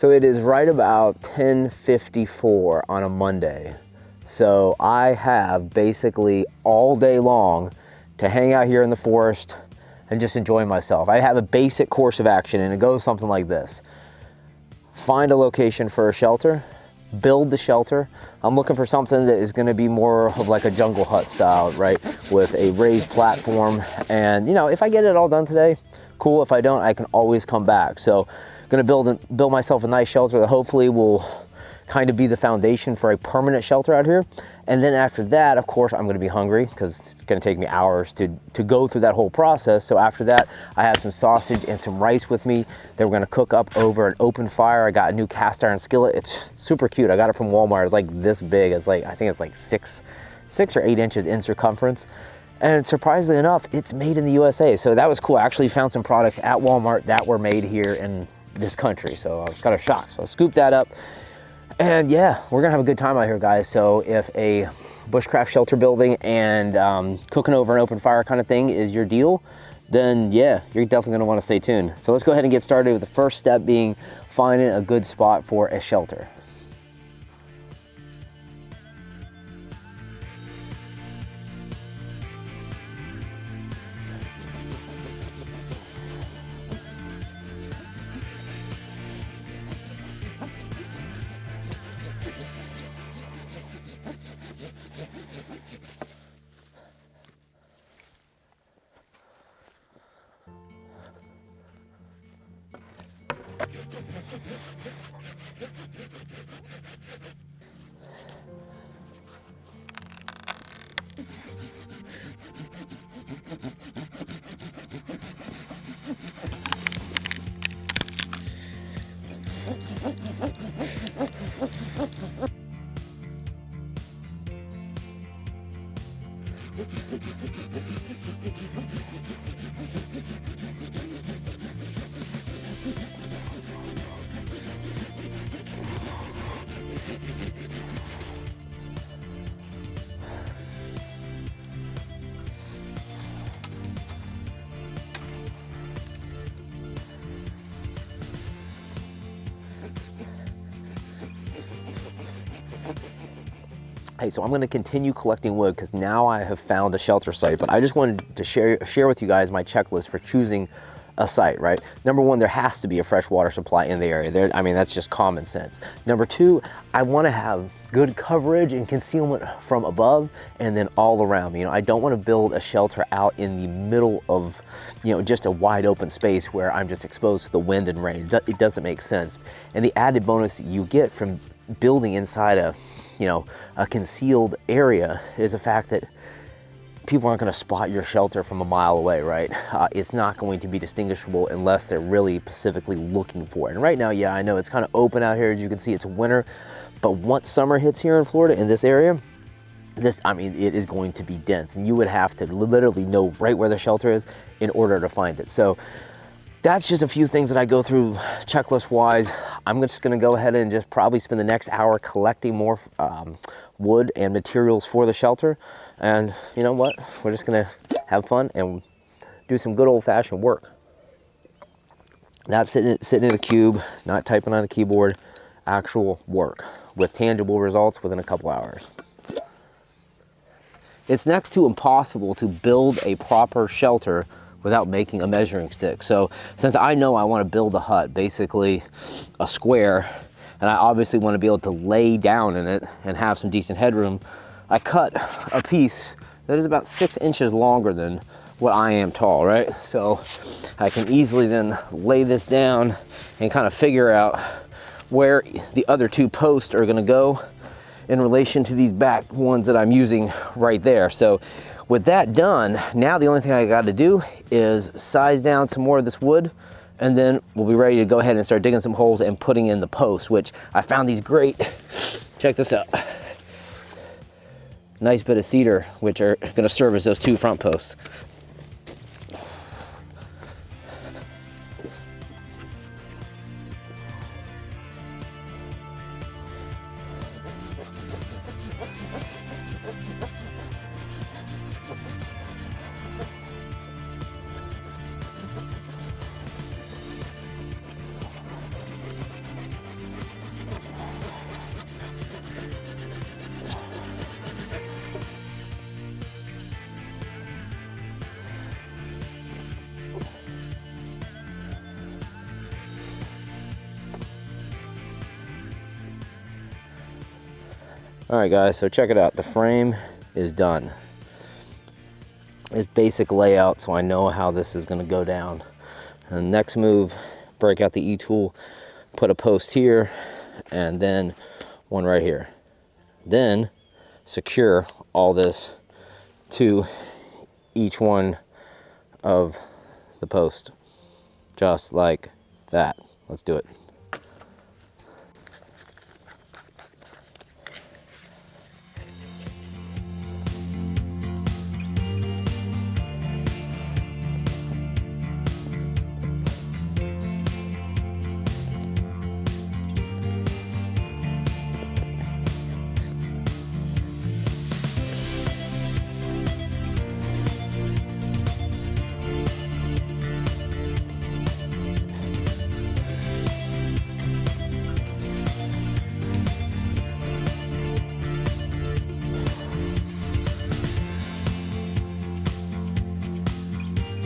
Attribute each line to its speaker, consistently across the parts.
Speaker 1: So it is right about 10:54 on a Monday. So I have basically all day long to hang out here in the forest and just enjoy myself. I have a basic course of action, and it goes something like this. Find a location for a shelter, build the shelter. I'm looking for something that is gonna be more of like a jungle hut style, right? With a raised platform. And you know, if I get it all done today, cool. If I don't, I can always come back. So gonna build myself a nice shelter that hopefully will kind of be the foundation for a permanent shelter out here. And then after that, of course, I'm gonna be hungry because it's gonna take me hours to go through that whole process. So after that, I have some sausage and some rice with me that we're gonna cook up over an open fire. I got a new cast iron skillet. It's super cute. I got it from Walmart. It's like this big. It's like, I think it's like six or 8 inches in circumference. And surprisingly enough, it's made in the USA. So that was cool. I actually found some products at Walmart that were made here in this country. So I was kind of shocked. So I scooped that up. And yeah, we're gonna have a good time out here, guys. So if a bushcraft shelter building and cooking over an open fire kind of thing is your deal, then yeah, you're definitely gonna wanna stay tuned. So let's go ahead and get started with the first step being finding a good spot for a shelter. Hey, so I'm gonna continue collecting wood because now I have found a shelter site, but I just wanted to share with you guys my checklist for choosing a site, right? Number one, there has to be a fresh water supply in the area. I mean, that's just common sense. Number two, I wanna have good coverage and concealment from above and then all around me. You know, I don't wanna build a shelter out in the middle of, you know, just a wide open space where I'm just exposed to the wind and rain. It doesn't make sense. And the added bonus that you get from building inside a concealed area is the fact that people aren't going to spot your shelter from a mile away, right? It's not going to be distinguishable unless they're really specifically looking for it. And right now, yeah, I know it's kind of open out here. As you can see, it's winter, but once summer hits here in Florida, in this area, I mean, it is going to be dense, and you would have to literally know right where the shelter is in order to find it. So that's just a few things that I go through checklist wise. I'm just gonna go ahead and just probably spend the next hour collecting more wood and materials for the shelter. And you know what? We're just gonna have fun and do some good old fashioned work. Not sitting in a cube, not typing on a keyboard, actual work with tangible results within a couple hours. It's next to impossible to build a proper shelter without making a measuring stick. So since I know I want to build a hut, basically a square, and I obviously want to be able to lay down in it and have some decent headroom, I cut a piece that is about 6 inches longer than what I am tall, right? So I can easily then lay this down and kind of figure out where the other two posts are gonna go in relation to these back ones that I'm using right there. So with that done, now the only thing I got to do is size down some more of this wood, and then we'll be ready to go ahead and start digging some holes and putting in the posts, which I found these great, check this out. Nice bit of cedar, which are gonna serve as those 2 front posts. All right guys, so check it out. The frame is done. It's basic layout, so I know how this is gonna go down. And next move, break out the E-tool, put a post here, and then one right here. Then secure all this to each one of the posts, just like that. Let's do it.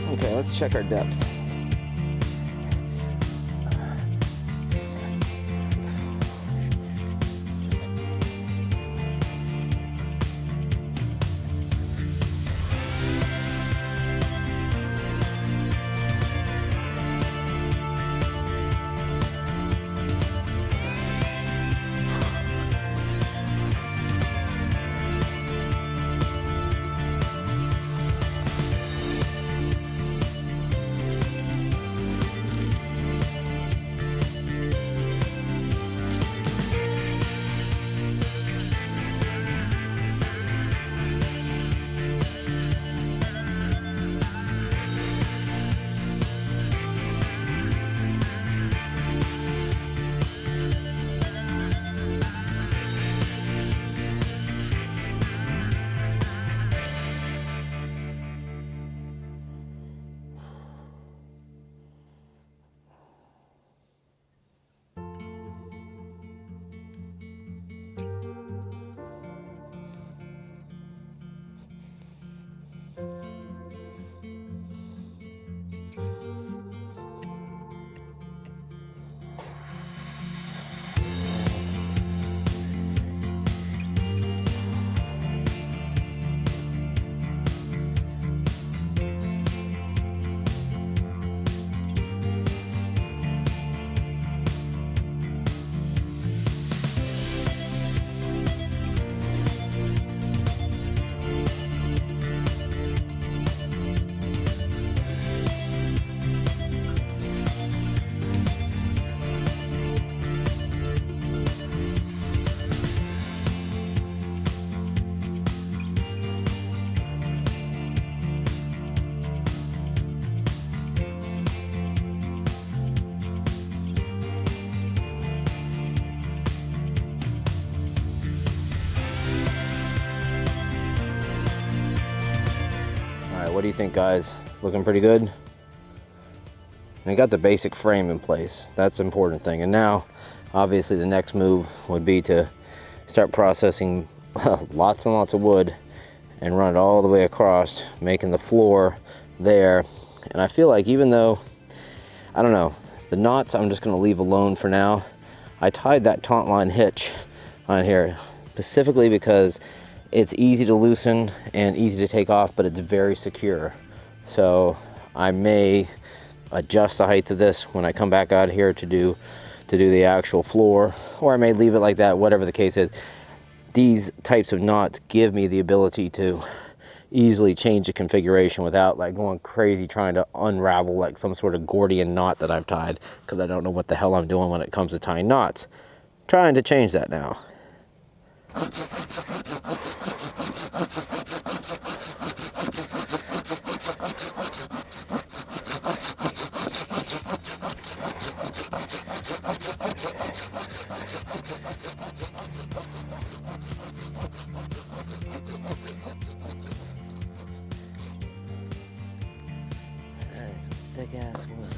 Speaker 1: Okay, let's check our depth. What do you think, guys? Looking pretty good? I got the basic frame in place. That's the important thing. And now, obviously, the next move would be to start processing lots and lots of wood and run it all the way across, making the floor there. And I feel like even though, I don't know, the knots I'm just gonna leave alone for now. I tied that taunt line hitch on here specifically because it's easy to loosen and easy to take off, but it's very secure. So I may adjust the height of this when I come back out here to do the actual floor, or I may leave it like that, whatever the case is. These types of knots give me the ability to easily change the configuration without like going crazy trying to unravel like some sort of Gordian knot that I've tied, because I don't know what the hell I'm doing when it comes to tying knots. Trying to change that now. That is some thick ass wood.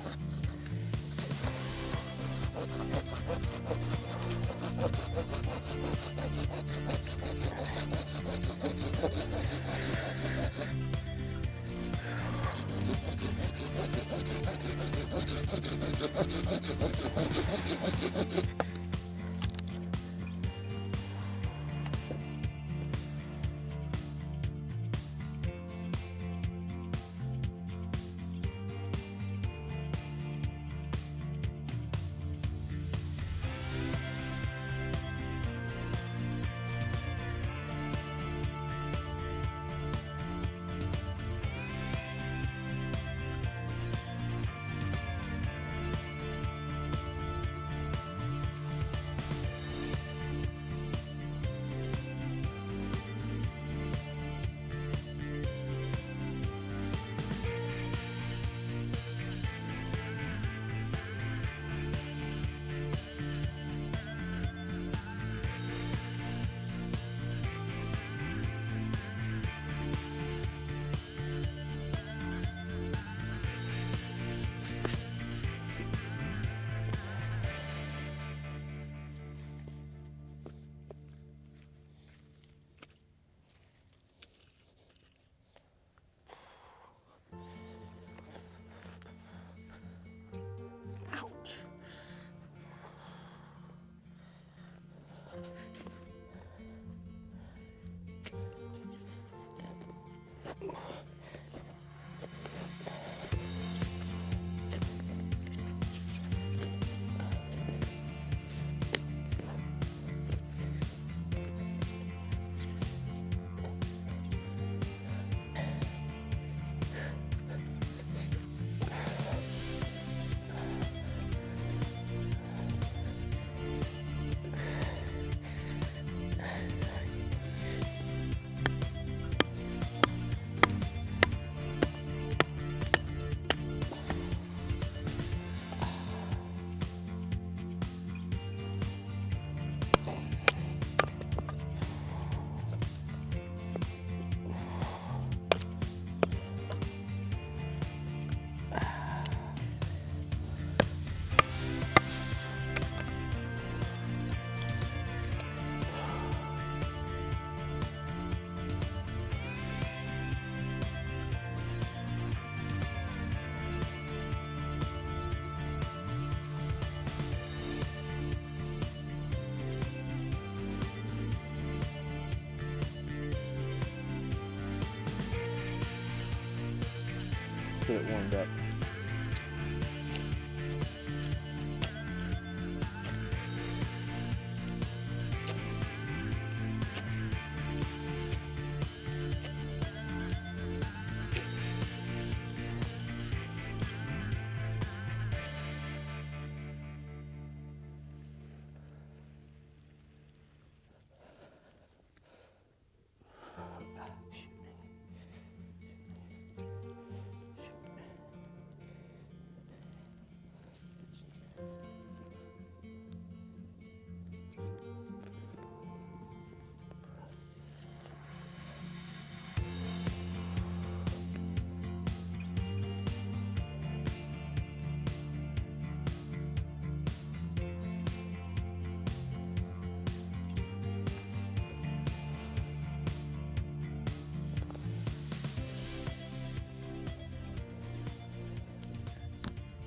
Speaker 1: get it warmed up.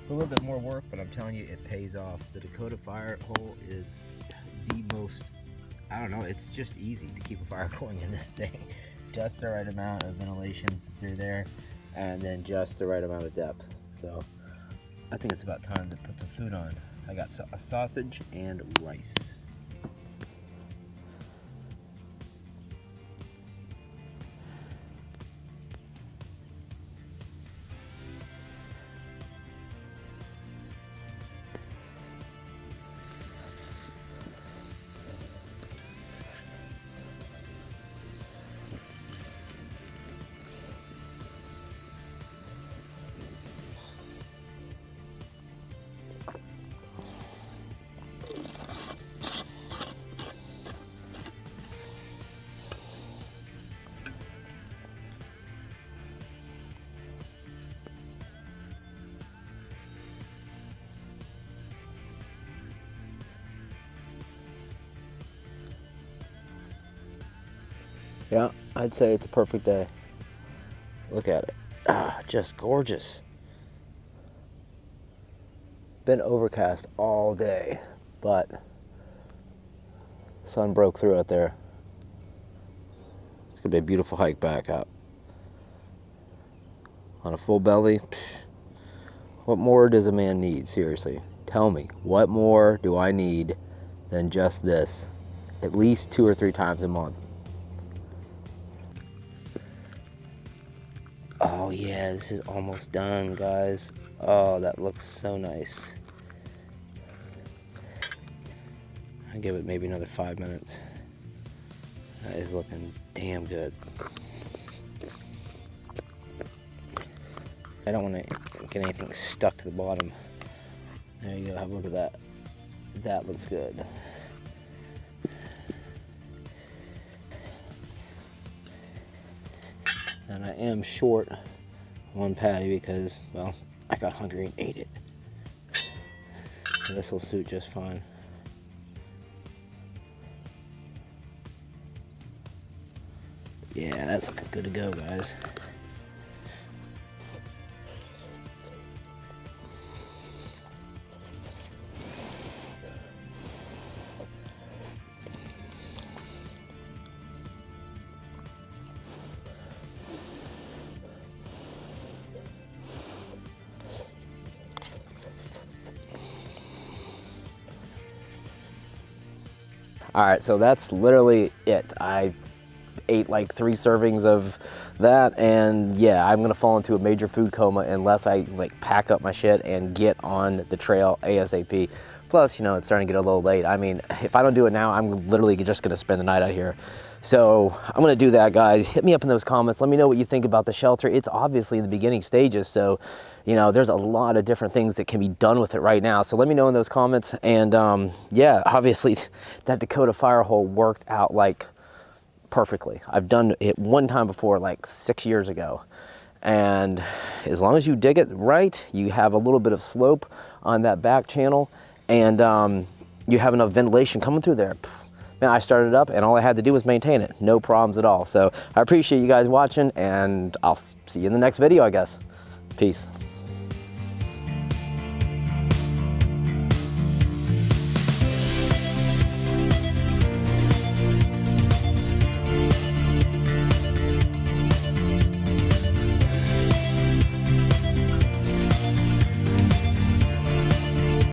Speaker 1: A little bit more work, but I'm telling you, it pays off. The Dakota fire hole is the most, I don't know, it's just easy to keep a fire going in this thing. Just the right amount of ventilation through there, and then just the right amount of depth. So I think it's about time to put some food on. I got a sausage and rice. Yeah, I'd say it's a perfect day. Look at it. Ah, just gorgeous. Been overcast all day, but sun broke through out there. It's gonna be a beautiful hike back up. On a full belly, what more does a man need? Seriously, tell me, what more do I need than just this? At least 2 or 3 times a month. Oh yeah, this is almost done, guys. Oh, that looks so nice. I'll give it maybe another 5 minutes. That is looking damn good. I don't want to get anything stuck to the bottom. There you go, have a look at that. That looks good. And I am short one patty because, well, I got hungry and ate it. So this will suit just fine. Yeah, that's looking good to go, guys. All right, so that's literally it. I ate like 3 servings of that, and yeah, I'm gonna fall into a major food coma unless I like pack up my shit and get on the trail ASAP. Plus, you know, it's starting to get a little late. I mean, if I don't do it now, I'm literally just gonna spend the night out here. So I'm gonna do that, guys. Hit me up in those comments. Let me know what you think about the shelter. It's obviously in the beginning stages, so you know, there's a lot of different things that can be done with it right now. So let me know in those comments. And yeah, obviously that Dakota fire hole worked out like perfectly. I've done it one time before, like 6 years ago. And as long as you dig it right, you have a little bit of slope on that back channel, and you have enough ventilation coming through there. Man, I started up and all I had to do was maintain it. No problems at all. So I appreciate you guys watching, and I'll see you in the next video, I guess. Peace.